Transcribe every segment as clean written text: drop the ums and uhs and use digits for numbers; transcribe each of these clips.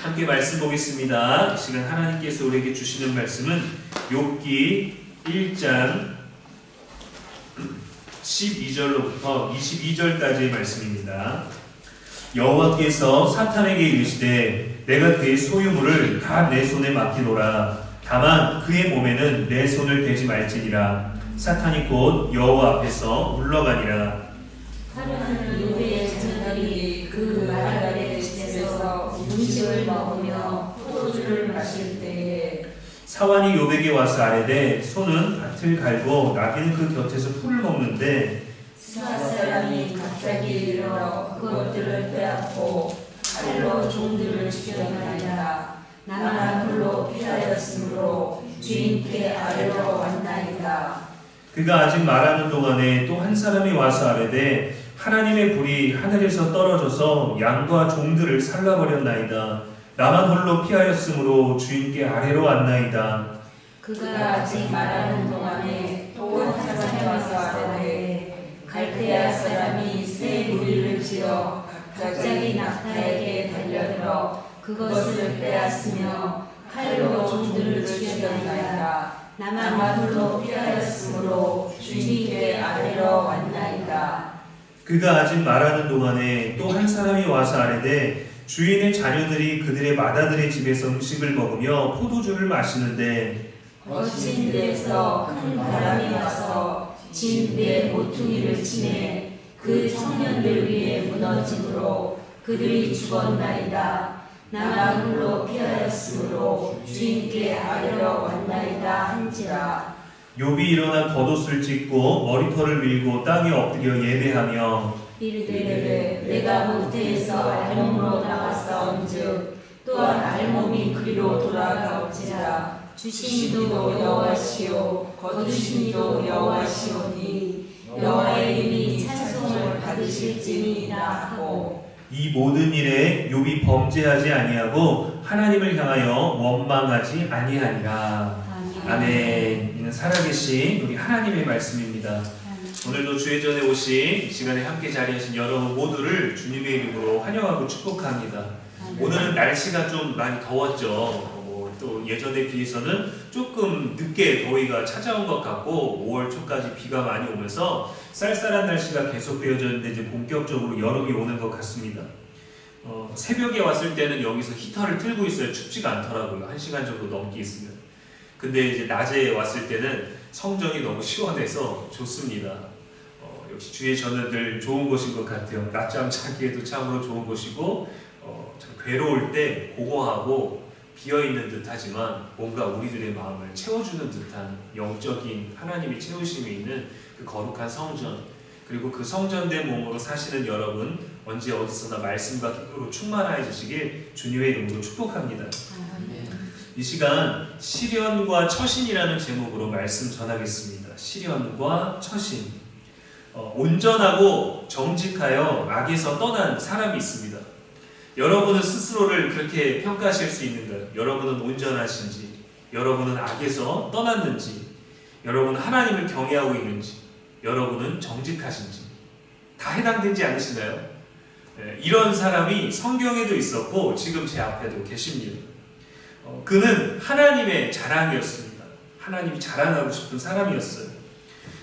함께 말씀 보겠습니다. 이 시간 하나님께서 우리에게 주시는 말씀은 욥기 1장 12절로부터 22절까지의 말씀입니다. 여호와께서 사탄에게 이르시되 내가 그의 소유물을 다 내 손에 맡기노라. 다만 그의 몸에는 내 손을 대지 말지니라. 사탄이 곧 여호와 앞에서 물러가니라. 하루는 욥의 자녀들이 그 마르갈의 집에서 음식을 먹으며 포도주를 마실 때에 사환이 욥에게 와서 아뢰되 소는 밭을 갈고 나귀는 그 곁에서 풀을 먹는데 스가 사람이 갑자기 일어 그것들을 빼앗고 칼로 종들을 죽였나이다. 나만 홀로 피하였으므로 주인께 아뢰러 왔나이다. 그가 아직 말하는 동안에 또 한 사람이 와서 아뢰되 하나님의 불이 하늘에서 떨어져서 양과 종들을 살라버렸나이다. 나만 홀로 피하였으므로 주인께 아뢰러 왔나이다. 그가 아직 말하는 동안에 또 한 사람이 와서 아뢰되 갈대아 사람이 새 무리를 지어 갑자기 낙타에게 달려들어 그것을 빼앗으며 칼로 종들을 죽였나이다. 나만 홀로 피하였으므로 주인께 아뢰러 왔나이다. 그가 아직 말하는 동안에 또 한 사람이 와서 아뢰되 주인의 자녀들이 그들의 마다들의 집에서 음식을 먹으며 포도주를 마시는데 거친 데에서 큰 바람이 와서 진대 모퉁이를 치매 그 청년들 위에 무너짐으로 그들이 죽었나이다. 나만 홀로 피하였으므로 주인께 아뢰러 왔나이다 한지라. 욥이 일어나 겉옷을 찢고 머리털을 밀고 땅에 엎드려 예배하며 이르되 내가 모태에서 알몸으로 나왔사온즉 또한 알몸이 그리로 돌아가올지라. 주신 이도 여호와시오 거두신 이도 여호와시오니 여호와의 이름이 찬송을 받으실지니라 하고 이 모든 일에 욥이 범죄하지 아니하고 하나님을 향하여 원망하지 아니하니라. 아멘. 이는 살아계신 우리 하나님의 말씀입니다. 오늘도 주의 전에 오신 이 시간에 함께 자리하신 여러분 모두를 주님의 이름으로 환영하고 축복합니다. 오늘은 날씨가 좀 많이 더웠죠. 또 예전에 비해서는 조금 늦게 더위가 찾아온 것 같고 5월 초까지 비가 많이 오면서 쌀쌀한 날씨가 계속되어졌는데 이제 본격적으로 여름이 오는 것 같습니다. 새벽에 왔을 때는 여기서 히터를 틀고 있어요. 춥지가 않더라고요. 1시간 정도 넘게 있으면. 근데 이제 낮에 왔을 때는 성정이 너무 시원해서 좋습니다. 역시 주의 전원들 좋은 곳인 것 같아요. 낮잠 자기에도 참으로 좋은 곳이고 참 괴로울 때 고고하고 비어있는 듯하지만 뭔가 우리들의 마음을 채워주는 듯한 영적인 하나님이 채우심이 있는 그 거룩한 성전, 그리고 그 성전된 몸으로 사시는 여러분 언제 어디서나 말씀과 기도로 충만하여지시길 주님의 이름으로 축복합니다. 이 시간 시련과 처신이라는 제목으로 말씀 전하겠습니다. 시련과 처신. 온전하고 정직하여 악에서 떠난 사람이 있습니다. 여러분은 스스로를 그렇게 평가하실 수 있는가요? 여러분은 온전하신지, 여러분은 악에서 떠났는지, 여러분은 하나님을 경외하고 있는지, 여러분은 정직하신지 다 해당되지 않으시나요? 이런 사람이 성경에도 있었고 지금 제 앞에도 계십니다. 그는 하나님의 자랑이었습니다. 하나님이 자랑하고 싶은 사람이었어요.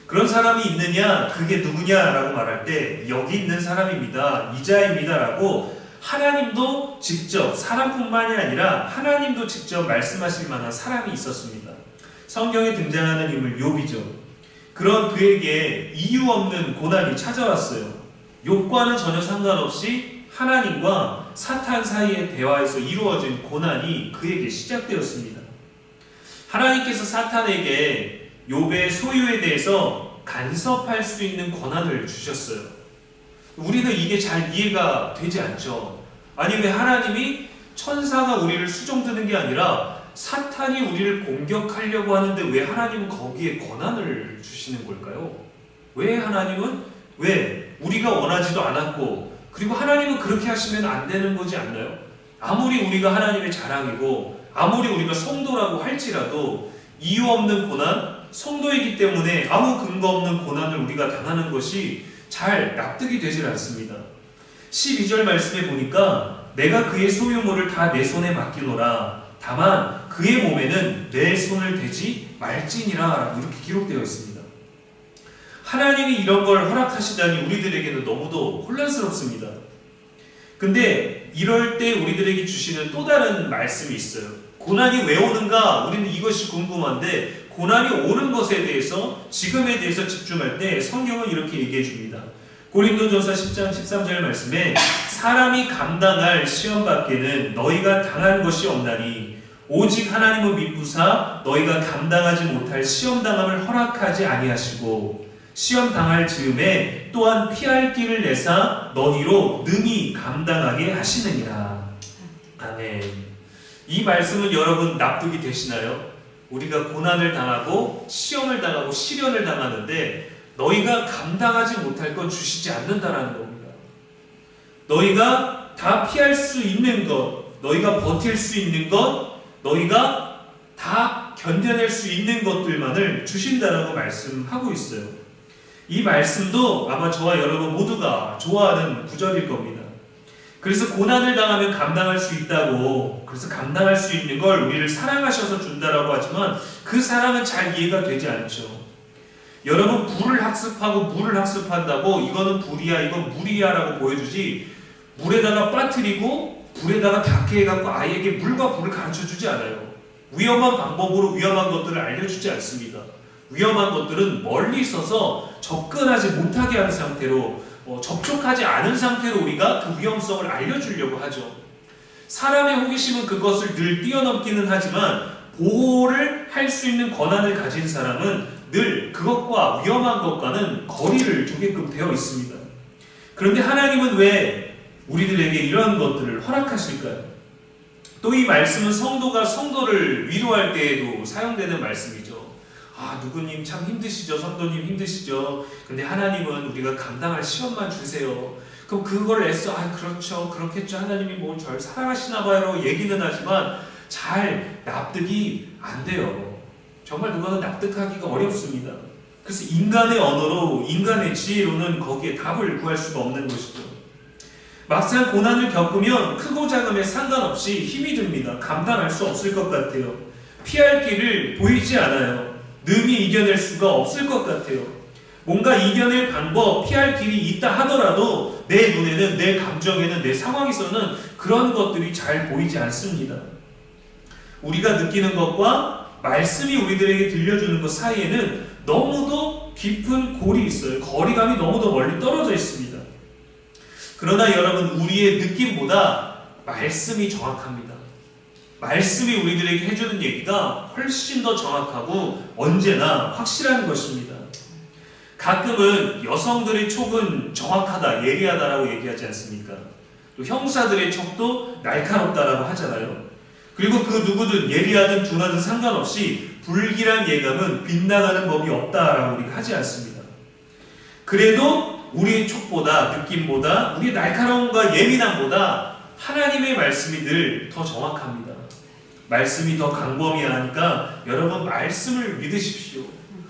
그런 사람이 있느냐? 그게 누구냐라고 말할 때 여기 있는 사람입니다. 이자입니다 라고 하나님도 직접, 사람뿐만이 아니라 하나님도 직접 말씀하실 만한 사람이 있었습니다. 성경에 등장하는 인물 욥이죠. 그런 그에게 이유 없는 고난이 찾아왔어요. 욥과는 전혀 상관없이 하나님과 사탄 사이의 대화에서 이루어진 고난이 그에게 시작되었습니다. 하나님께서 사탄에게 욥의 소유에 대해서 간섭할 수 있는 권한을 주셨어요. 우리는 이게 잘 이해가 되지 않죠. 아니 왜 하나님이 천사가 우리를 수종드는 게 아니라 사탄이 우리를 공격하려고 하는데 왜 하나님은 거기에 권한을 주시는 걸까요? 왜 하나님은 왜 우리가 원하지도 않았고 그리고 하나님은 그렇게 하시면 안 되는 거지 않나요? 아무리 우리가 하나님의 자랑이고 아무리 우리가 성도라고 할지라도 이유 없는 고난, 성도이기 때문에 아무 근거 없는 고난을 우리가 당하는 것이 잘 납득이 되질 않습니다. 12절 말씀에 보니까 내가 그의 소유물을 다 내 손에 맡기노라. 다만 그의 몸에는 내 손을 대지 말지니라 라고 이렇게 기록되어 있습니다. 하나님이 이런 걸 허락하시다니 우리들에게는 너무도 혼란스럽습니다. 근데 이럴 때 우리들에게 주시는 또 다른 말씀이 있어요. 고난이 왜 오는가? 우리는 이것이 궁금한데 고난이 오는 것에 대해서, 지금에 대해서 집중할 때 성경은 이렇게 얘기해 줍니다. 고린도전서 10장 13절 말씀에 사람이 감당할 시험 밖에는 너희가 당한 것이 없나니 오직 하나님은 미쁘사 너희가 감당하지 못할 시험 당함을 허락하지 아니하시고 시험 당할 즈음에 또한 피할 길을 내사 너희로 능히 감당하게 하시느니라. 아멘. 이 말씀은 여러분 납득이 되시나요? 우리가 고난을 당하고 시험을 당하고 시련을 당하는데 너희가 감당하지 못할 건 주시지 않는다라는 겁니다. 너희가 다 피할 수 있는 것, 너희가 버틸 수 있는 것, 너희가 다 견뎌낼 수 있는 것들만을 주신다라고 말씀하고 있어요. 이 말씀도 아마 저와 여러분 모두가 좋아하는 구절일 겁니다. 그래서 고난을 당하면 감당할 수 있다고, 그래서 감당할 수 있는 걸 우리를 사랑하셔서 준다라고 하지만 그 사랑은 잘 이해가 되지 않죠. 여러분 불을 학습하고 물을 학습한다고 이거는 불이야 이건 물이야 라고 보여주지, 물에다가 빠뜨리고 불에다가 닿게 해갖고 아이에게 물과 불을 가르쳐주지 않아요. 위험한 방법으로 위험한 것들을 알려주지 않습니다. 위험한 것들은 멀리 있어서 접근하지 못하게 하는 상태로, 접촉하지 않은 상태로 우리가 그 위험성을 알려주려고 하죠. 사람의 호기심은 그것을 늘 뛰어넘기는 하지만 보호를 할 수 있는 권한을 가진 사람은 늘 그것과 위험한 것과는 거리를 두게끔 되어 있습니다. 그런데 하나님은 왜 우리들에게 이러한 것들을 허락하실까요? 또 이 말씀은 성도가 성도를 위로할 때에도 사용되는 말씀이죠. 아, 누구님 참 힘드시죠? 성도님 힘드시죠? 근데 하나님은 우리가 감당할 시험만 주세요. 그럼 그걸 애써, 아, 그렇죠, 그렇겠죠, 하나님이 뭐 절 사랑하시나 봐요 얘기는 하지만 잘 납득이 안 돼요. 정말 그거는 납득하기가 어렵습니다. 그래서 인간의 언어로, 인간의 지혜로는 거기에 답을 구할 수가 없는 것이죠. 막상 고난을 겪으면 크고 작음에 상관없이 힘이 듭니다. 감당할 수 없을 것 같아요. 피할 길을 보이지 않아요. 능히 이겨낼 수가 없을 것 같아요. 뭔가 이겨낼 방법, 피할 길이 있다 하더라도 내 눈에는, 내 감정에는, 내 상황에서는 그런 것들이 잘 보이지 않습니다. 우리가 느끼는 것과 말씀이 우리들에게 들려주는 것 사이에는 너무도 깊은 골이 있어요. 거리감이 너무도 멀리 떨어져 있습니다. 그러나 여러분, 우리의 느낌보다 말씀이 정확합니다. 말씀이 우리들에게 해주는 얘기가 훨씬 더 정확하고 언제나 확실한 것입니다. 가끔은 여성들의 촉은 정확하다, 예리하다라고 얘기하지 않습니까? 또 형사들의 촉도 날카롭다라고 하잖아요. 그리고 그 누구든 예리하든 둔하든 상관없이 불길한 예감은 빗나가는 법이 없다라고 우리가 하지 않습니다. 그래도 우리의 촉보다, 느낌보다, 우리의 날카로움과 예민함보다 하나님의 말씀이 늘 더 정확합니다. 말씀이 더 강범위하니까 여러분 말씀을 믿으십시오.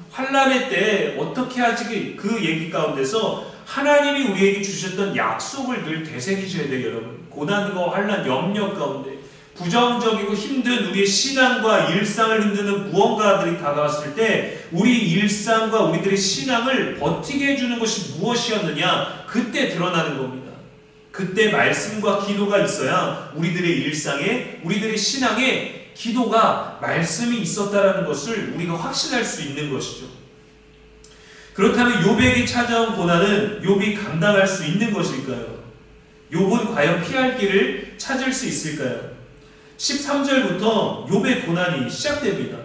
환난의 때 어떻게 하지, 그 얘기 가운데서 하나님이 우리에게 주셨던 약속을 늘 되새기셔야 돼요. 여러분, 고난과 환난, 염려 가운데 부정적이고 힘든 우리의 신앙과 일상을 흔드는 무언가들이 다가왔을 때 우리 일상과 우리들의 신앙을 버티게 해주는 것이 무엇이었느냐, 그때 드러나는 겁니다. 그때 말씀과 기도가 있어야 우리들의 일상에, 우리들의 신앙에 기도가, 말씀이 있었다라는 것을 우리가 확신할 수 있는 것이죠. 그렇다면 욥에게 찾아온 고난은 욥이 감당할 수 있는 것일까요? 욥은 과연 피할 길을 찾을 수 있을까요? 13절부터 욥의 고난이 시작됩니다.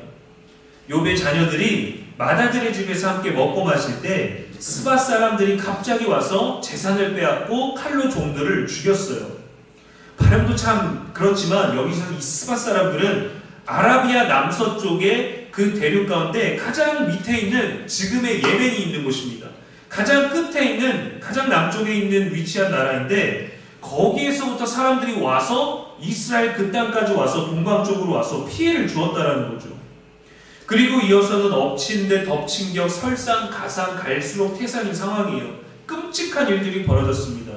욥의 자녀들이 마다들의 집에서 함께 먹고 마실 때 스바 사람들이 갑자기 와서 재산을 빼앗고 칼로 종들을 죽였어요. 발음도 참 그렇지만 여기서 이 스바 사람들은 아라비아 남서쪽의 그 대륙 가운데 가장 밑에 있는 지금의 예멘이 있는 곳입니다. 가장 끝에 있는, 가장 남쪽에 있는 위치한 나라인데 거기에서부터 사람들이 와서 이스라엘 그 땅까지 와서 동방 쪽으로 와서 피해를 주었다라는 거죠. 그리고 이어서는 엎친 데 덮친 격, 설상, 가상, 갈수록 태산인 상황이에요. 끔찍한 일들이 벌어졌습니다.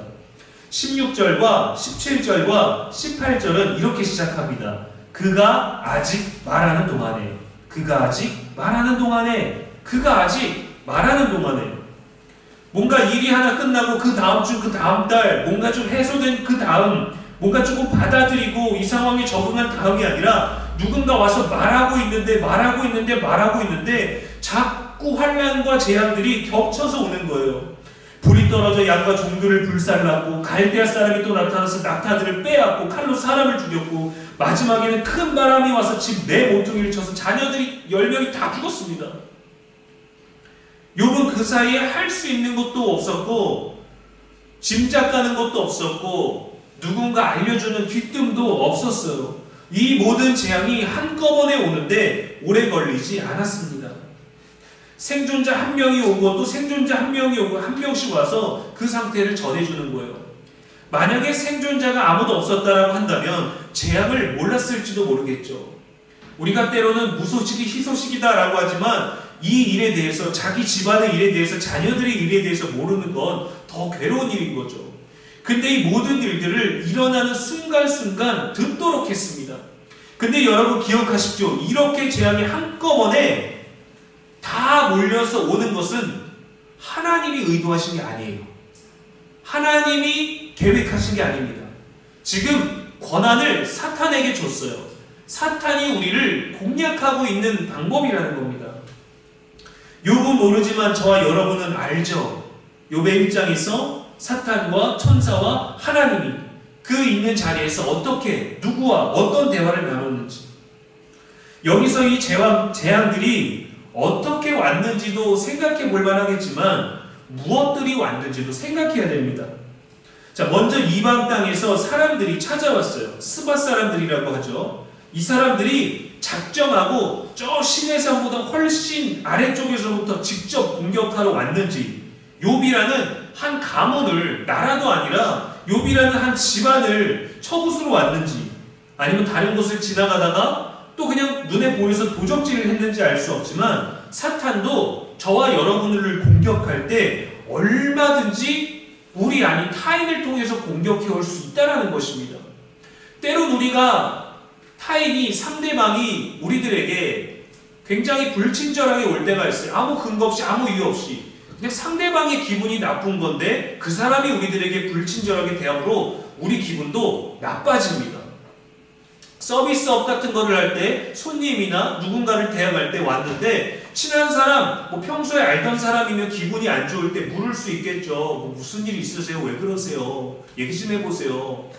16절과 17절과 18절은 이렇게 시작합니다. 그가 아직 말하는 동안에, 그가 아직 말하는 동안에, 그가 아직 말하는 동안에. 뭔가 일이 하나 끝나고 그 다음 주, 그 다음 달 뭔가 좀 해소된 그 다음, 뭔가 조금 받아들이고 이 상황에 적응한 다음이 아니라 누군가 와서 말하고 있는데 자꾸 환난과 재앙들이 겹쳐서 오는 거예요. 불이 떨어져 양과 종들을 불살랐고, 갈대아 사람이 또 나타나서 낙타들을 빼앗고 칼로 사람을 죽였고, 마지막에는 큰 바람이 와서 집 내 모퉁이를 쳐서 자녀들이 10명이 다 죽었습니다. 욥은 그 사이에 할 수 있는 것도 없었고, 짐작 가는 것도 없었고, 누군가 알려주는 귀뜸도 없었어요. 이 모든 재앙이 한꺼번에 오는데 오래 걸리지 않았습니다. 생존자 한 명이 오고 또 생존자 한 명이 오고 한 명씩 와서 그 상태를 전해주는 거예요. 만약에 생존자가 아무도 없었다라고 한다면 재앙을 몰랐을지도 모르겠죠. 우리가 때로는 무소식이 희소식이다라고 하지만 이 일에 대해서, 자기 집안의 일에 대해서, 자녀들의 일에 대해서 모르는 건 더 괴로운 일인 거죠. 근데 이 모든 일들을 일어나는 순간순간 듣도록 했습니다. 근데 여러분 기억하십시오. 이렇게 재앙이 한꺼번에 다 몰려서 오는 것은 하나님이 의도하신 게 아니에요. 하나님이 계획하신 게 아닙니다. 지금 권한을 사탄에게 줬어요. 사탄이 우리를 공략하고 있는 방법이라는 겁니다. 욥은 모르지만 저와 여러분은 알죠. 욥의 1장에서 사탄과 천사와 하나님이 그 있는 자리에서 어떻게, 누구와 어떤 대화를 나눴는지, 여기서 이 재앙들이 어떻게 왔는지도 생각해 볼 만하겠지만 무엇들이 왔는지도 생각해야 됩니다. 자, 먼저 이방 땅에서 사람들이 찾아왔어요. 스바 사람들이라고 하죠. 이 사람들이 작정하고 저 시내산보다 훨씬 아래쪽에서부터 직접 공격하러 왔는지, 욥이라는 한 가문을, 나라도 아니라 욥이라는 한 집안을 쳐부수러 왔는지, 아니면 다른 곳을 지나가다가 또 그냥 눈에 보여서 도적질을 했는지 알 수 없지만 사탄도 저와 여러분을 공격할 때 얼마든지 우리 아닌 타인을 통해서 공격해 올 수 있다는 것입니다. 때론 우리가 타인이, 상대방이 우리들에게 굉장히 불친절하게 올 때가 있어요. 아무 근거 없이, 아무 이유 없이. 그냥 상대방의 기분이 나쁜 건데 그 사람이 우리들에게 불친절하게 대함으로 우리 기분도 나빠집니다. 서비스업 같은 거를 할 때 손님이나 누군가를 대항할 때 왔는데 친한 사람, 평소에 알던 사람이면 기분이 안 좋을 때 물을 수 있겠죠. 무슨 일 있으세요? 왜 그러세요? 얘기 좀 해보세요.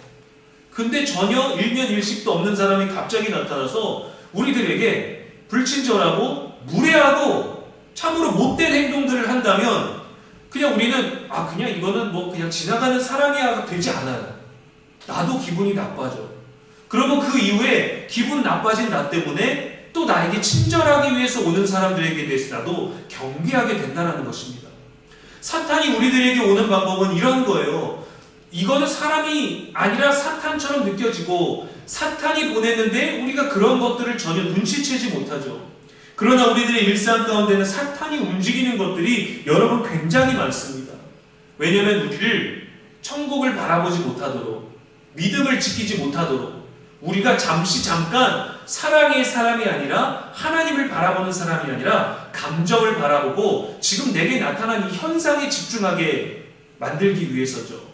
근데 전혀 일면일식도 없는 사람이 갑자기 나타나서 우리들에게 불친절하고 무례하고 참으로 못된 행동들을 한다면 그냥 우리는 그냥 이거는 그냥 지나가는 사람이야 되지 않아요. 나도 기분이 나빠져. 그러면 그 이후에 기분 나빠진 나 때문에 또 나에게 친절하기 위해서 오는 사람들에게 대해서 나도 경계하게 된다는 것입니다. 사탄이 우리들에게 오는 방법은 이런 거예요. 이거는 사람이 아니라 사탄처럼 느껴지고 사탄이 보냈는데 우리가 그런 것들을 전혀 눈치채지 못하죠. 그러나 우리들의 일상 가운데는 사탄이 움직이는 것들이 여러분 굉장히 많습니다. 왜냐하면 우리를 천국을 바라보지 못하도록, 믿음을 지키지 못하도록, 우리가 잠깐 사랑의 사람이 아니라 하나님을 바라보는 사람이 아니라 감정을 바라보고 지금 내게 나타난 이 현상에 집중하게 만들기 위해서죠.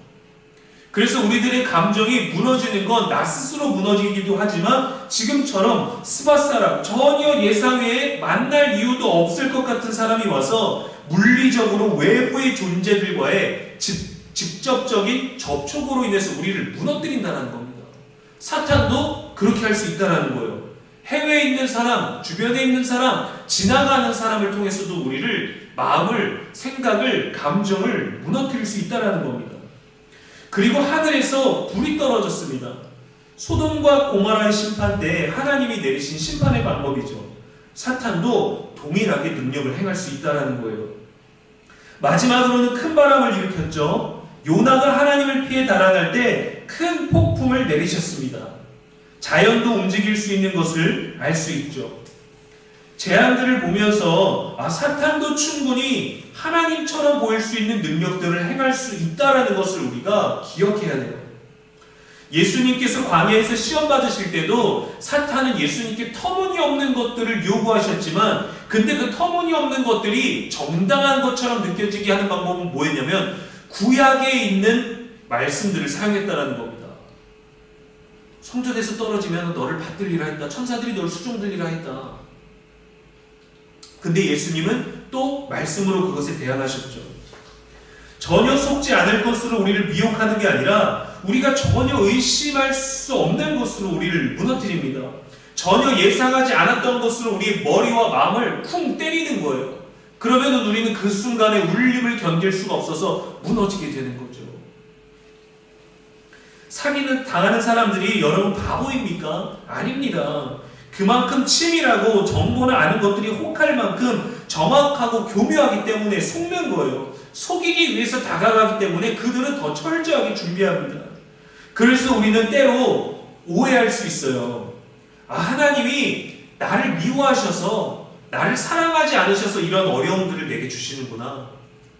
그래서 우리들의 감정이 무너지는 건 나 스스로 무너지기도 하지만 지금처럼 스바 사람, 전혀 예상 외에 만날 이유도 없을 것 같은 사람이 와서 물리적으로 외부의 존재들과의 직접적인 접촉으로 인해서 우리를 무너뜨린다는 겁니다. 사탄도 그렇게 할 수 있다는 거예요. 해외에 있는 사람, 주변에 있는 사람, 지나가는 사람을 통해서도 우리를, 마음을, 생각을, 감정을 무너뜨릴 수 있다는 겁니다. 그리고 하늘에서 불이 떨어졌습니다. 소돔과 고모라의 심판 때 하나님이 내리신 심판의 방법이죠. 사탄도 동일하게 능력을 행할 수 있다는 거예요. 마지막으로는 큰 바람을 일으켰죠. 요나가 하나님을 피해 달아날 때 큰 폭풍을 내리셨습니다. 자연도 움직일 수 있는 것을 알 수 있죠. 재앙들을 보면서 사탄도 충분히 하나님처럼 보일 수 있는 능력들을 행할 수 있다라는 것을 우리가 기억해야 돼요. 예수님께서 광야에서 시험 받으실 때도 사탄은 예수님께 터무니없는 것들을 요구하셨지만, 근데 그 터무니없는 것들이 정당한 것처럼 느껴지게 하는 방법은 뭐였냐면 구약에 있는 말씀들을 사용했다라는 겁니다. 성전에서 떨어지면 너를 받들리라 했다. 천사들이 너를 수종들리라 했다. 근데 예수님은 또 말씀으로 그것에 대항하셨죠. 전혀 속지 않을 것으로 우리를 미혹하는 게 아니라 우리가 전혀 의심할 수 없는 것으로 우리를 무너뜨립니다. 전혀 예상하지 않았던 것으로 우리의 머리와 마음을 쿵 때리는 거예요. 그러면 우리는 그 순간에 울림을 견딜 수가 없어서 무너지게 되는 거죠. 사기는 당하는 사람들이 여러분 바보입니까? 아닙니다. 그만큼 치밀하고 정보나 아는 것들이 혹할 만큼 정확하고 교묘하기 때문에 속는 거예요. 속이기 위해서 다가가기 때문에 그들은 더 철저하게 준비합니다. 그래서 우리는 때로 오해할 수 있어요. 하나님이 나를 미워하셔서, 나를 사랑하지 않으셔서 이런 어려움들을 내게 주시는구나.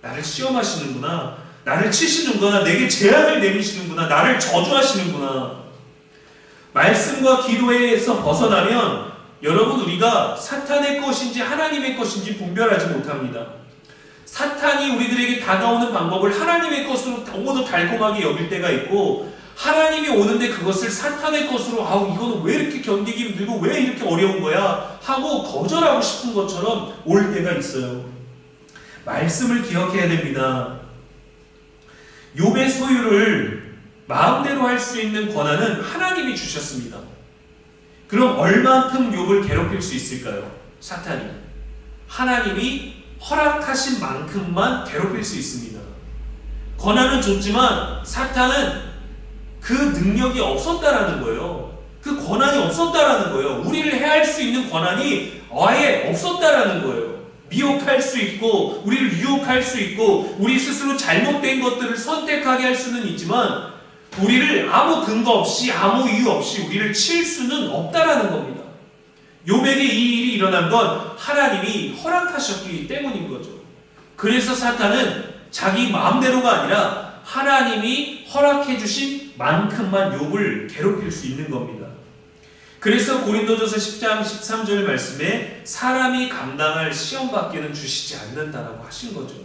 나를 시험하시는구나. 나를 치시는구나. 내게 재앙을 내리시는구나. 나를 저주하시는구나. 말씀과 기도에서 벗어나면 여러분, 우리가 사탄의 것인지 하나님의 것인지 분별하지 못합니다. 사탄이 우리들에게 다가오는 방법을 하나님의 것으로 너무도 달콤하게 여길 때가 있고, 하나님이 오는데 그것을 사탄의 것으로 이거는 왜 이렇게 견디기 힘들고 왜 이렇게 어려운 거야 하고 거절하고 싶은 것처럼 올 때가 있어요. 말씀을 기억해야 됩니다. 욥의 소유를 마음대로 할 수 있는 권한은 하나님이 주셨습니다. 그럼 얼만큼 욥을 괴롭힐 수 있을까요? 사탄이. 하나님이 허락하신 만큼만 괴롭힐 수 있습니다. 권한은 줬지만 사탄은 그 능력이 없었다라는 거예요. 그 권한이 없었다라는 거예요. 우리를 해할 수 있는 권한이 아예 없었다라는 거예요. 미혹할 수 있고 우리를 유혹할 수 있고 우리 스스로 잘못된 것들을 선택하게 할 수는 있지만 우리를 아무 근거 없이 아무 이유 없이 우리를 칠 수는 없다라는 겁니다. 욥에게 이 일이 일어난 건 하나님이 허락하셨기 때문인 거죠. 그래서 사탄은 자기 마음대로가 아니라 하나님이 허락해 주신 만큼만 욥을 괴롭힐 수 있는 겁니다. 그래서 고린도전서 10장 13절 말씀에 사람이 감당할 시험밖에는 주시지 않는다라고 하신 거죠.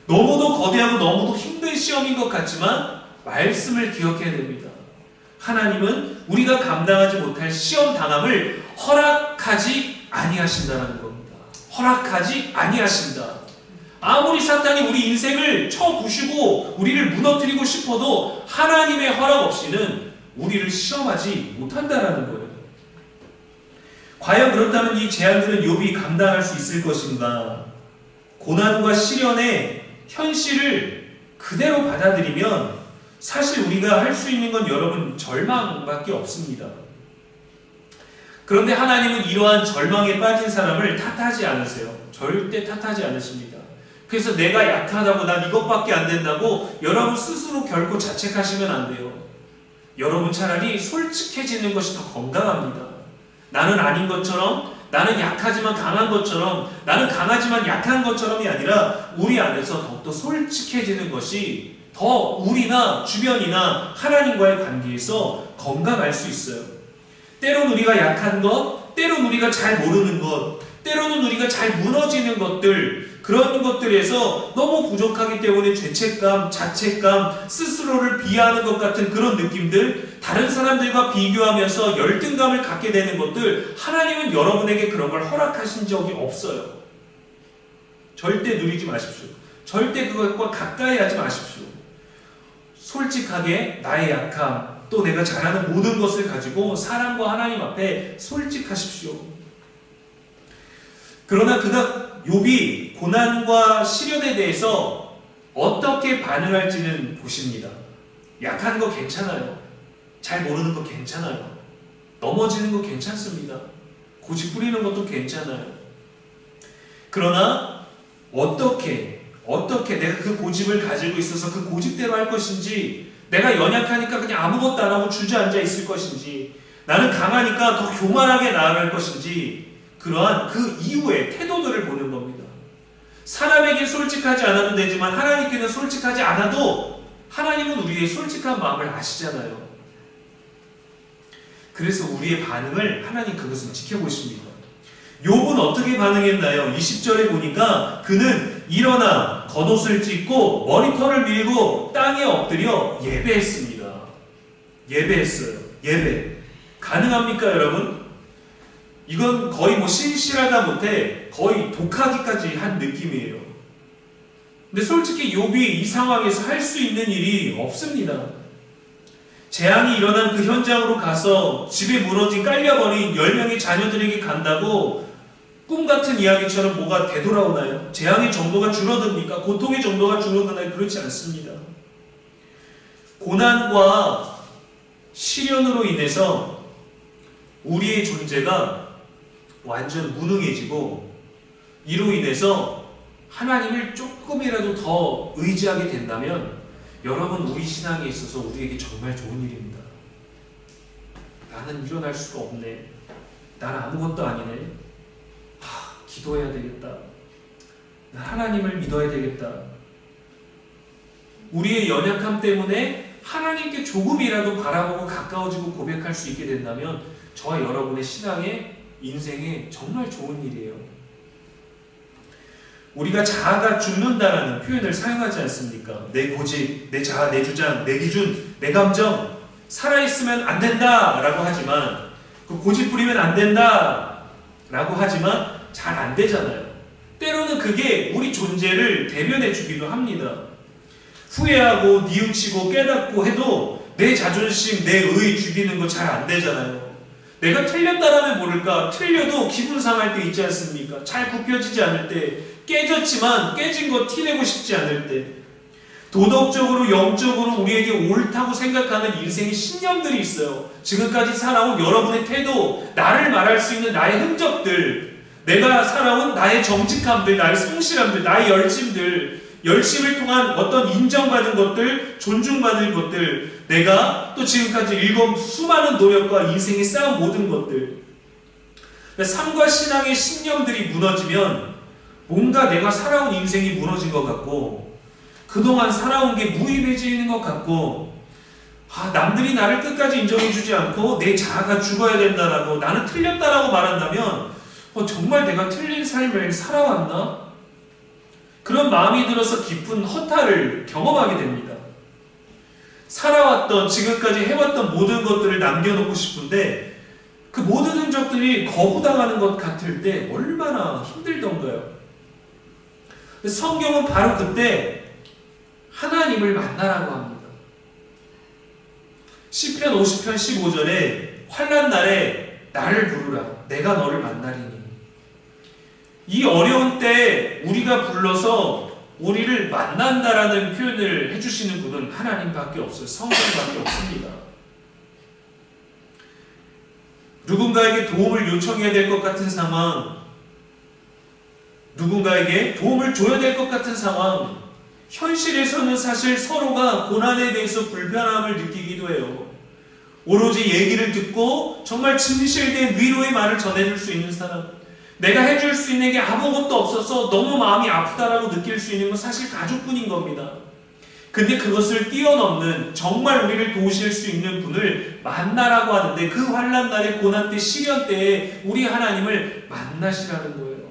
너무도 거대하고 너무도 힘든 시험인 것 같지만 말씀을 기억해야 됩니다. 하나님은 우리가 감당하지 못할 시험 당함을 허락하지 아니하신다는 겁니다. 허락하지 아니하신다. 아무리 사탄이 우리 인생을 쳐부시고 우리를 무너뜨리고 싶어도 하나님의 허락 없이는 우리를 시험하지 못한다라는 거예요. 과연 그렇다면 이 재앙들은 욥이 감당할 수 있을 것인가? 고난과 시련의 현실을 그대로 받아들이면 사실 우리가 할 수 있는 건 여러분 절망밖에 없습니다. 그런데 하나님은 이러한 절망에 빠진 사람을 탓하지 않으세요. 절대 탓하지 않으십니다. 그래서 내가 약하다고 난 이것밖에 안 된다고 여러분 스스로 결코 자책하시면 안 돼요. 여러분 차라리 솔직해지는 것이 더 건강합니다. 나는 아닌 것처럼, 나는 약하지만 강한 것처럼, 나는 강하지만 약한 것처럼이 아니라 우리 안에서 더욱더 솔직해지는 것이 더 우리나 주변이나 하나님과의 관계에서 건강할 수 있어요. 때론 우리가 약한 것, 때론 우리가 잘 모르는 것, 때로는 우리가 잘 무너지는 것들, 그런 것들에서 너무 부족하기 때문에 죄책감, 자책감, 스스로를 비하하는 것 같은 그런 느낌들, 다른 사람들과 비교하면서 열등감을 갖게 되는 것들, 하나님은 여러분에게 그런 걸 허락하신 적이 없어요. 절대 누리지 마십시오. 절대 그것과 가까이 하지 마십시오. 솔직하게 나의 약함, 또 내가 잘하는 모든 것을 가지고 사람과 하나님 앞에 솔직하십시오. 그러나 욥이 고난과 시련에 대해서 어떻게 반응할지는 보십니다. 약한 거 괜찮아요. 잘 모르는 거 괜찮아요. 넘어지는 거 괜찮습니다. 고집 부리는 것도 괜찮아요. 그러나 어떻게 내가 그 고집을 가지고 있어서 그 고집대로 할 것인지, 내가 연약하니까 그냥 아무것도 안 하고 주저앉아 있을 것인지, 나는 강하니까 더 교만하게 나아갈 것인지, 그러한 그 이후의 태도들을 보는 겁니다. 사람에게 솔직하지 않아도 되지만 하나님께는 솔직하지 않아도 하나님은 우리의 솔직한 마음을 아시잖아요. 그래서 우리의 반응을 하나님 그것을 지켜보십니다. 욥은 어떻게 반응했나요? 20절에 보니까 그는 일어나 겉옷을 찢고 머리털을 밀고 땅에 엎드려 예배했습니다. 예배했어요. 예배. 가능합니까, 여러분? 이건 거의 뭐 신실하다 못해 거의 독하기까지 한 느낌이에요. 근데 솔직히 욥이 이 상황에서 할 수 있는 일이 없습니다. 재앙이 일어난 그 현장으로 가서 집에 무너진 깔려버린 10명의 자녀들에게 간다고 꿈같은 이야기처럼 뭐가 되돌아오나요? 재앙의 정도가 줄어듭니까? 고통의 정도가 줄어드나요? 그렇지 않습니다. 고난과 시련으로 인해서 우리의 존재가 완전 무능해지고 이로 인해서 하나님을 조금이라도 더 의지하게 된다면 여러분, 우리 신앙에 있어서 우리에게 정말 좋은 일입니다. 나는 일어날 수가 없네. 나는 아무것도 아니네. 기도해야 되겠다. 하나님을 믿어야 되겠다. 우리의 연약함 때문에 하나님께 조금이라도 바라보고 가까워지고 고백할 수 있게 된다면 저와 여러분의 신앙의 인생에 정말 좋은 일이에요. 우리가 자아가 죽는다라는 표현을 사용하지 않습니까? 내 고집, 내 자아, 내 주장, 내 기준, 내 감정 살아있으면 안 된다라고 하지만 그 고집 부리면 안 된다라고 하지만 잘 안 되잖아요. 때로는 그게 우리 존재를 대변해 주기도 합니다. 후회하고 뉘우치고 깨닫고 해도 내 자존심, 내 의 죽이는 거 잘 안 되잖아요. 내가 틀렸다라면 모를까? 틀려도 기분 상할 때 있지 않습니까? 잘 굽혀지지 않을 때, 깨졌지만 깨진 거 티내고 싶지 않을 때, 도덕적으로 영적으로 우리에게 옳다고 생각하는 인생의 신념들이 있어요. 지금까지 살아온 여러분의 태도, 나를 말할 수 있는 나의 흔적들, 내가 살아온 나의 정직함들, 나의 성실함들, 나의 열심들, 열심을 통한 어떤 인정받은 것들, 존중받은 것들, 내가 또 지금까지 읽은 수많은 노력과 인생에 쌓은 모든 것들, 삶과 신앙의 신념들이 무너지면 뭔가 내가 살아온 인생이 무너진 것 같고 그동안 살아온 게 무의미해져 있는 것 같고 남들이 나를 끝까지 인정해주지 않고 내 자아가 죽어야 된다라고 나는 틀렸다라고 말한다면 정말 내가 틀린 삶을 살아왔나? 그런 마음이 들어서 깊은 허탈을 경험하게 됩니다. 살아왔던 지금까지 해왔던 모든 것들을 남겨놓고 싶은데 그 모든 흔적들이 거부당하는 것 같을 때 얼마나 힘들던가요? 성경은 바로 그때 하나님을 만나라고 합니다. 시편 50편 15절에 환난 날에 나를 부르라 내가 너를 만나리니. 이 어려운 때 우리가 불러서 우리를 만난다라는 표현을 해주시는 분은 하나님밖에 없어요. 성경밖에 없습니다. 누군가에게 도움을 요청해야 될 것 같은 상황, 누군가에게 도움을 줘야 될 것 같은 상황, 현실에서는 사실 서로가 고난에 대해서 불편함을 느끼기도 해요. 오로지 얘기를 듣고 정말 진실된 위로의 말을 전해줄 수 있는 사람, 내가 해줄 수 있는 게 아무것도 없어서 너무 마음이 아프다라고 느낄 수 있는 건 사실 가족뿐인 겁니다. 근데 그것을 뛰어넘는 정말 우리를 도우실 수 있는 분을 만나라고 하는데 그 환난 날에 고난 때 시련 때에 우리 하나님을 만나시라는 거예요.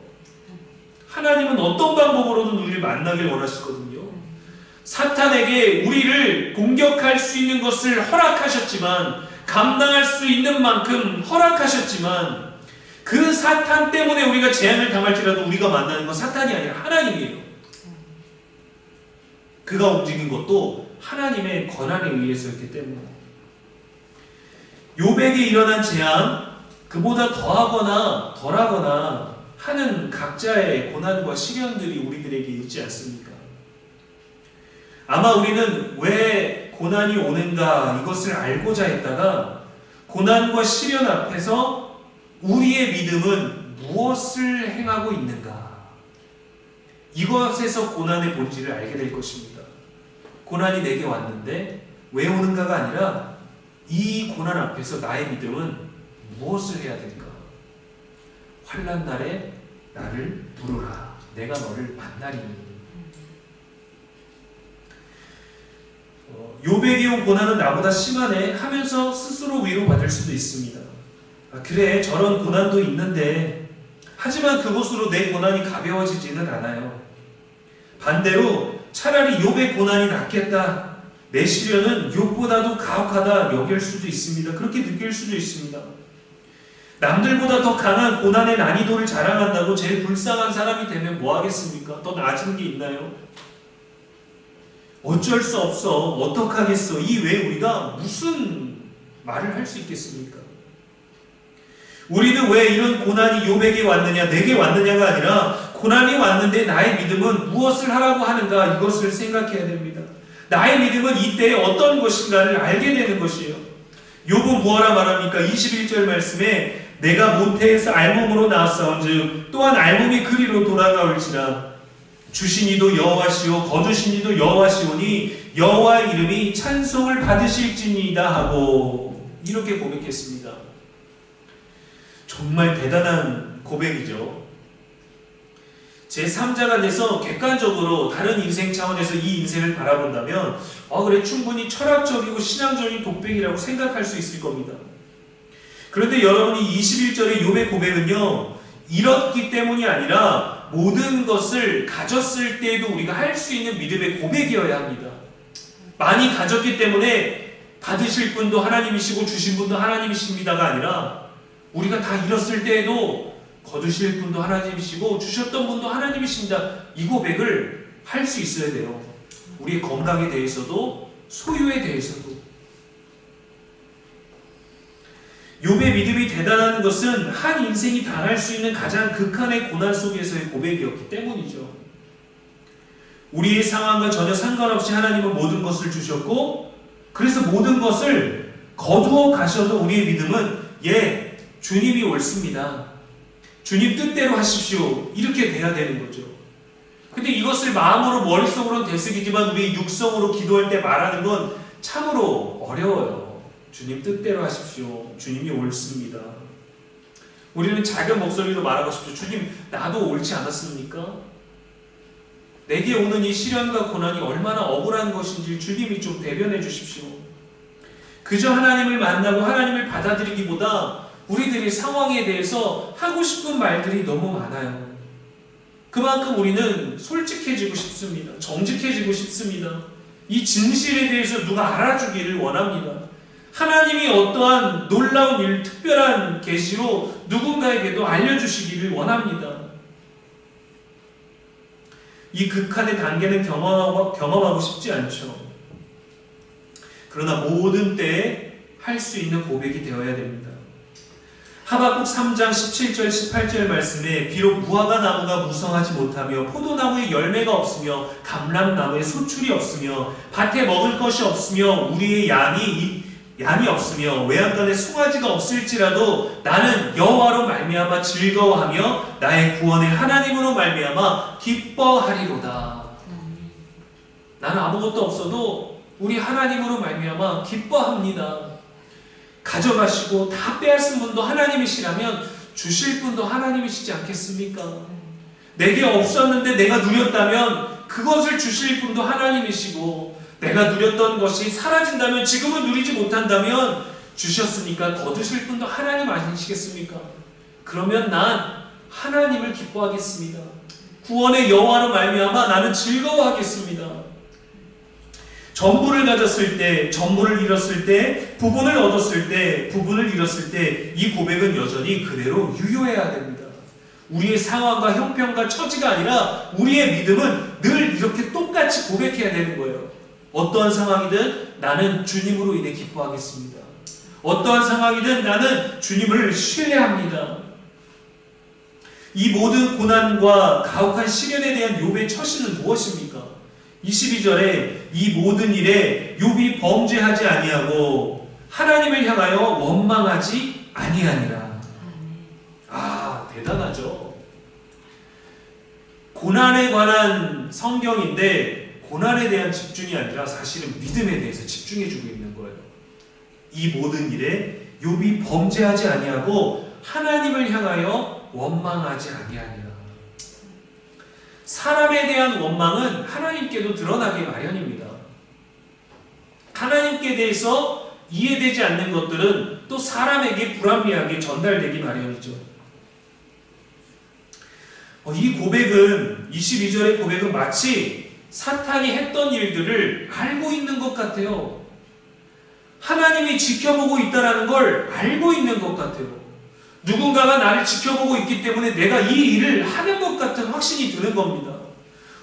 하나님은 어떤 방법으로든 우리를 만나길 원하시거든요. 사탄에게 우리를 공격할 수 있는 것을 허락하셨지만 감당할 수 있는 만큼 허락하셨지만 그 사탄 때문에 우리가 재앙을 당할지라도 우리가 만나는 건 사탄이 아니라 하나님이에요. 그가 움직인 것도 하나님의 권한에 의해서였기 때문에 욥에게 일어난 재앙, 그보다 더하거나 덜하거나 하는 각자의 고난과 시련들이 우리들에게 있지 않습니까? 아마 우리는 왜 고난이 오는가 이것을 알고자 했다가 고난과 시련 앞에서 우리의 믿음은 무엇을 행하고 있는가? 이것에서 고난의 본질을 알게 될 것입니다. 고난이 내게 왔는데 왜 오는가가 아니라 이 고난 앞에서 나의 믿음은 무엇을 해야 될까? 환난 날에 나를 부르라. 내가 너를 만나리니. 욥에게 온 고난은 나보다 심하네 하면서 스스로 위로받을 수도 있습니다. 그래, 저런 고난도 있는데, 하지만 그것으로 내 고난이 가벼워지지는 않아요. 반대로 차라리 욥의 고난이 낫겠다, 내 시련은 욥보다도 가혹하다 여길 수도 있습니다. 그렇게 느낄 수도 있습니다. 남들보다 더 강한 고난의 난이도를 자랑한다고 제일 불쌍한 사람이 되면 뭐 하겠습니까? 더 나아지는 게 있나요? 어쩔 수 없어. 어떡하겠어. 이 외에 우리가 무슨 말을 할 수 있겠습니까? 우리는 왜 이런 고난이 욥에게 왔느냐, 내게 왔느냐가 아니라 고난이 왔는데 나의 믿음은 무엇을 하라고 하는가, 이것을 생각해야 됩니다. 나의 믿음은 이때에 어떤 것인가를 알게 되는 것이에요. 욥은 무엇라 말합니까? 21절 말씀에 내가 모태에서 알몸으로 나왔사온즉 또한 알몸이 그리로 돌아가올지라 주신 이도 여호와시오 거두신 이도 여호와시오니 여호와의 이름이 찬송을 받으실지니이다 하고 이렇게 고백했습니다. 정말 대단한 고백이죠. 제3자가 돼서 객관적으로 다른 인생 차원에서 이 인생을 바라본다면 그래, 충분히 철학적이고 신앙적인 독백이라고 생각할 수 있을 겁니다. 그런데 여러분이 21절의 욥의 고백은요, 잃었기 때문이 아니라 모든 것을 가졌을 때에도 우리가 할 수 있는 믿음의 고백이어야 합니다. 많이 가졌기 때문에 받으실 분도 하나님이시고 주신 분도 하나님이십니다가 아니라 우리가 다 잃었을 때에도 거두실 분도 하나님이시고 주셨던 분도 하나님이십니다. 이 고백을 할 수 있어야 돼요. 우리의 건강에 대해서도 소유에 대해서도. 욥의 믿음이 대단한 것은 한 인생이 당할 수 있는 가장 극한의 고난 속에서의 고백이었기 때문이죠. 우리의 상황과 전혀 상관없이 하나님은 모든 것을 주셨고, 그래서 모든 것을 거두어 가셔도 우리의 믿음은 주님이 옳습니다. 주님 뜻대로 하십시오. 이렇게 돼야 되는 거죠. 근데 이것을 마음으로 머릿속으로는 되새기지만 우리 육성으로 기도할 때 말하는 건 참으로 어려워요. 주님 뜻대로 하십시오. 주님이 옳습니다. 우리는 작은 목소리로 말하고 싶죠. 주님, 나도 옳지 않았습니까? 내게 오는 이 시련과 고난이 얼마나 억울한 것인지 주님이 좀 대변해 주십시오. 그저 하나님을 만나고 하나님을 받아들이기보다 우리들의 상황에 대해서 하고 싶은 말들이 너무 많아요. 그만큼 우리는 솔직해지고 싶습니다. 정직해지고 싶습니다. 이 진실에 대해서 누가 알아주기를 원합니다. 하나님이 어떠한 놀라운 일, 특별한 계시로 누군가에게도 알려주시기를 원합니다. 이 극한의 단계는 경험하고 싶지 않죠. 그러나 모든 때에 할 수 있는 고백이 되어야 됩니다. 하박국 3장 17절 18절 말씀에 비록 무화과 나무가 무성하지 못하며 포도나무에 열매가 없으며 감람나무에 소출이 없으며 밭에 먹을 것이 없으며 우리의 양이 없으며 외양간에 송아지가 없을지라도 나는 여호와로 말미암아 즐거워하며 나의 구원의 하나님으로 말미암아 기뻐하리로다. 나는 아무것도 없어도 우리 하나님으로 말미암아 기뻐합니다. 가져가시고 다 빼앗은 분도 하나님이시라면 주실 분도 하나님이시지 않겠습니까? 내게 없었는데 내가 누렸다면 그것을 주실 분도 하나님이시고, 내가 누렸던 것이 사라진다면, 지금은 누리지 못한다면 주셨으니까 거두실 분도 하나님 아니시겠습니까? 그러면 난 하나님을 기뻐하겠습니다. 구원의 여호와로 말미암아 나는 즐거워하겠습니다. 전부를 가졌을 때, 전부를 잃었을 때, 부분을 얻었을 때, 부분을 잃었을 때, 이 고백은 여전히 그대로 유효해야 됩니다. 우리의 상황과 형편과 처지가 아니라 우리의 믿음은 늘 이렇게 똑같이 고백해야 되는 거예요. 어떠한 상황이든 나는 주님으로 인해 기뻐하겠습니다. 어떠한 상황이든 나는 주님을 신뢰합니다. 이 모든 고난과 가혹한 시련에 대한 욥의 처신은 무엇입니까? 22절에 이 모든 일에 욥이 범죄하지 아니하고 하나님을 향하여 원망하지 아니하니라. 대단하죠. 고난에 관한 성경인데 고난에 대한 집중이 아니라 사실은 믿음에 대해서 집중해주고 있는 거예요. 이 모든 일에 욥이 범죄하지 아니하고 하나님을 향하여 원망하지 아니하니라. 사람에 대한 원망은 하나님께도 드러나기 마련입니다. 하나님께 대해서 이해되지 않는 것들은 또 사람에게 불합리하게 전달되기 마련이죠. 이 고백은 22절의 고백은 마치 사탄이 했던 일들을 알고 있는 것 같아요. 하나님이 지켜보고 있다는 걸 알고 있는 것 같아요. 누군가가 나를 지켜보고 있기 때문에 내가 이 일을 하는 것 같은 확신이 드는 겁니다.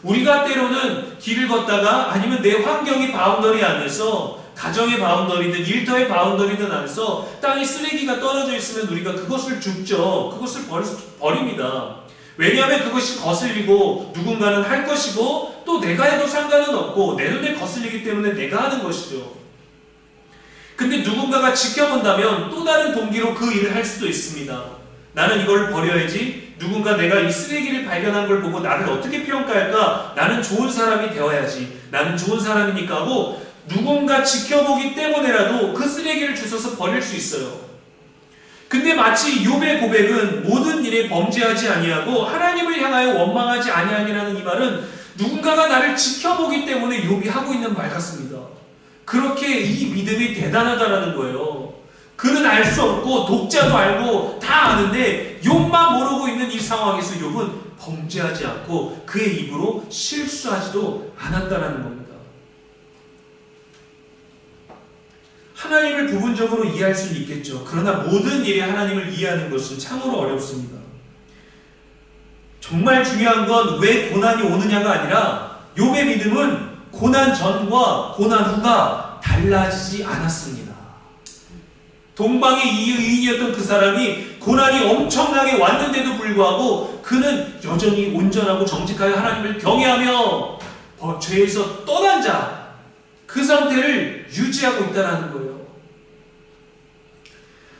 우리가 때로는 길을 걷다가 아니면 내 환경의 바운더리 안에서, 가정의 바운더리든 일터의 바운더리든 안에서 땅에 쓰레기가 떨어져 있으면 우리가 그것을 줍죠. 그것을 버립니다. 왜냐하면 그것이 거슬리고 누군가는 할 것이고 또 내가 해도 상관은 없고 내 눈에 거슬리기 때문에 내가 하는 것이죠. 근데 누군가가 지켜본다면 또 다른 동기로 그 일을 할 수도 있습니다. 나는 이걸 버려야지. 누군가 내가 이 쓰레기를 발견한 걸 보고 나를 어떻게 평가할까? 나는 좋은 사람이 되어야지. 나는 좋은 사람이니까 하고 누군가 지켜보기 때문에라도 그 쓰레기를 주워서 버릴 수 있어요. 근데 마치 욥의 고백은 모든 일에 범죄하지 아니하고 하나님을 향하여 원망하지 아니하니라는 이 말은 누군가가 나를 지켜보기 때문에 욥이 하고 있는 말 같습니다. 그렇게 이 믿음이 대단하다라는 거예요. 그는 알 수 없고 독자도 알고 다 아는데 욥만 모르고 있는 이 상황에서 욥은 범죄하지 않고 그의 입으로 실수하지도 않았다라는 겁니다. 하나님을 부분적으로 이해할 수는 있겠죠. 그러나 모든 일에 하나님을 이해하는 것은 참으로 어렵습니다. 정말 중요한 건 왜 고난이 오느냐가 아니라 욥의 믿음은 고난 전과 고난 후가 달라지지 않았습니다. 동방의 의인이었던 그 사람이 고난이 엄청나게 왔는데도 불구하고 그는 여전히 온전하고 정직하여 하나님을 경외하며 죄에서 떠난 자, 그 상태를 유지하고 있다는 거예요.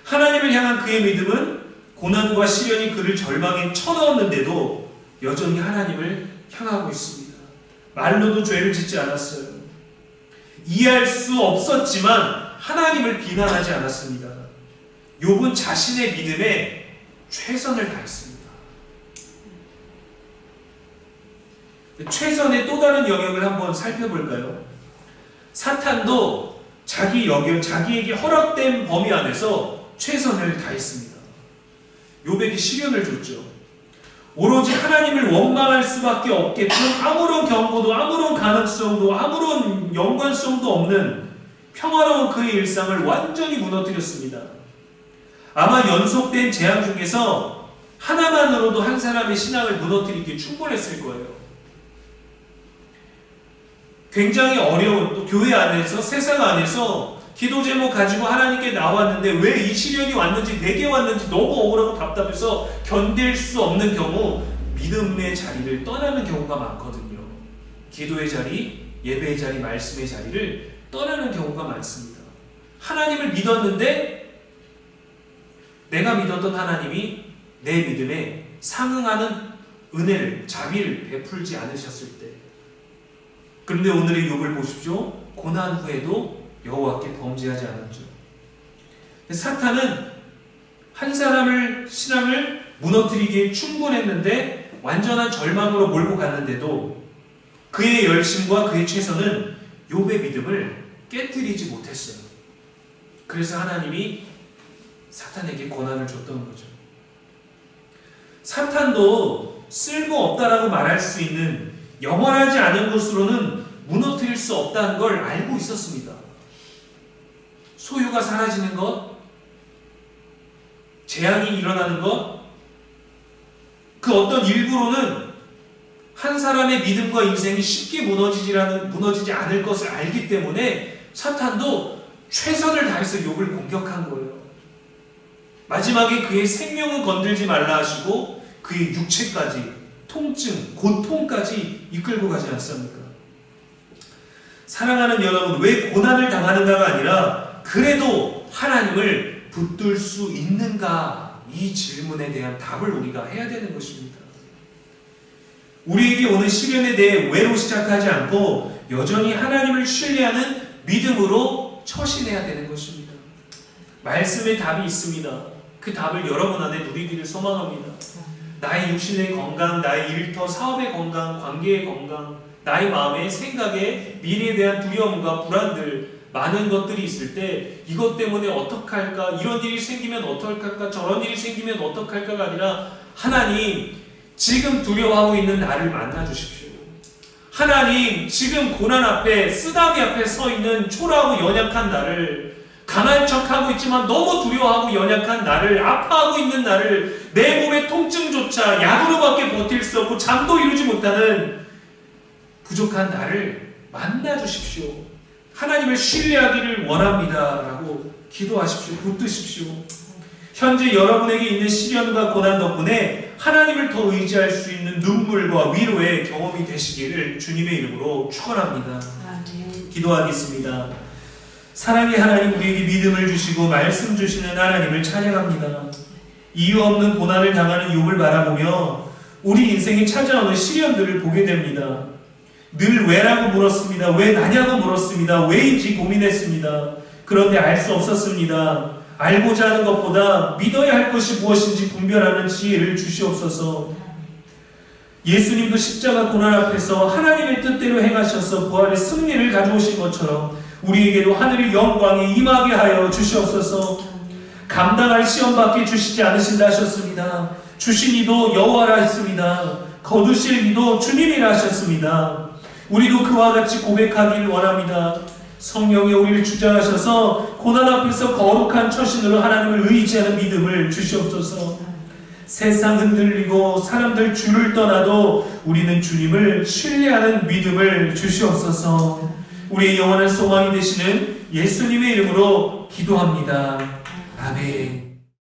하나님을 향한 그의 믿음은 고난과 시련이 그를 절망에 쳐넣었는데도 여전히 하나님을 향하고 있습니다. 말로도 죄를 짓지 않았어요. 이해할 수 없었지만 하나님을 비난하지 않았습니다. 욥은 자신의 믿음에 최선을 다했습니다. 최선의 또 다른 영역을 한번 살펴볼까요? 사탄도 자기에게 허락된 범위 안에서 최선을 다했습니다. 욥에게 시련을 줬죠. 오로지 하나님을 원망할 수밖에 없게끔 아무런 경고도 아무런 가능성도 아무런 연관성도 없는 평화로운 그의 일상을 완전히 무너뜨렸습니다. 아마 연속된 재앙 중에서 하나만으로도 한 사람의 신앙을 무너뜨리기에 충분했을 거예요. 굉장히 어려운 또 교회 안에서 세상 안에서 기도 제목 가지고 하나님께 나왔는데 왜 이 시련이 왔는지 내게 왔는지 너무 억울하고 답답해서 견딜 수 없는 경우 믿음의 자리를 떠나는 경우가 많거든요. 기도의 자리, 예배의 자리, 말씀의 자리를 떠나는 경우가 많습니다. 하나님을 믿었는데 내가 믿었던 하나님이 내 믿음에 상응하는 은혜를, 자비를 베풀지 않으셨을 때, 그런데 오늘의 욥을 보십시오. 고난 후에도 여호와께 범죄하지 않았죠. 사탄은 한 사람을 신앙을 무너뜨리기에 충분했는데 완전한 절망으로 몰고 갔는데도 그의 열심과 그의 최선은 욥의 믿음을 깨뜨리지 못했어요. 그래서 하나님이 사탄에게 고난을 줬던 거죠. 사탄도 쓸모없다라고 말할 수 있는 영원하지 않은 것으로는 무너뜨릴 수 없다는 걸 알고 있었습니다. 소유가 사라지는 것, 재앙이 일어나는 것, 그 어떤 일부로는 한 사람의 믿음과 인생이 쉽게 무너지지 않을 것을 알기 때문에 사탄도 최선을 다해서 욥을 공격한 거예요. 마지막에 그의 생명은 건들지 말라 하시고 그의 육체까지, 통증, 고통까지 이끌고 가지 않습니까? 사랑하는 여러분, 왜 고난을 당하는가가 아니라 그래도 하나님을 붙들 수 있는가? 이 질문에 대한 답을 우리가 해야 되는 것입니다. 우리에게 오는 시련에 대해 왜로 시작하지 않고 여전히 하나님을 신뢰하는 믿음으로 처신해야 되는 것입니다. 말씀에 답이 있습니다. 그 답을 여러분 안에 누리기를 소망합니다. 나의 육신의 건강, 나의 일터, 사업의 건강, 관계의 건강, 나의 마음의 생각에 미래에 대한 두려움과 불안들, 많은 것들이 있을 때 이것 때문에 어떡할까, 이런 일이 생기면 어떡할까, 저런 일이 생기면 어떡할까가 아니라 하나님, 지금 두려워하고 있는 나를 만나주십시오. 하나님, 지금 고난 앞에, 쓰다미 앞에 서 있는 초라하고 연약한 나를, 강한 척하고 있지만 너무 두려워하고 연약한 나를, 아파하고 있는 나를, 내 몸의 통증조차 약으로밖에 버틸 수 없고 잠도 이루지 못하는 부족한 나를 만나주십시오. 하나님을 신뢰하기를 원합니다. 라고 기도하십시오. 붙드십시오. 현재 여러분에게 있는 시련과 고난 덕분에 하나님을 더 의지할 수 있는 눈물과 위로의 경험이 되시기를 주님의 이름으로 축원합니다. 기도하겠습니다. 사랑의 하나님, 우리에게 믿음을 주시고 말씀 주시는 하나님을 찬양합니다. 이유 없는 고난을 당하는 욥을 바라보며 우리 인생에 찾아오는 시련들을 보게 됩니다. 늘 왜라고 물었습니다. 왜 나냐고 물었습니다. 왜인지 고민했습니다. 그런데 알 수 없었습니다. 알고자 하는 것보다 믿어야 할 것이 무엇인지 분별하는 지혜를 주시옵소서. 예수님도 십자가 고난 앞에서 하나님의 뜻대로 행하셔서 부활의 승리를 가져오신 것처럼 우리에게도 하늘의 영광이 임하게 하여 주시옵소서. 감당할 시험밖에 주시지 않으신다 하셨습니다. 주신 이도 여호와라 했습니다. 거두실 이도 주님이라 하셨습니다. 우리도 그와 같이 고백하기를 원합니다. 성령이 우리를 주장하셔서 고난 앞에서 거룩한 처신으로 하나님을 의지하는 믿음을 주시옵소서. 세상 흔들리고 사람들 주를 떠나도 우리는 주님을 신뢰하는 믿음을 주시옵소서. 우리의 영원한 소망이 되시는 예수님의 이름으로 기도합니다. 아멘.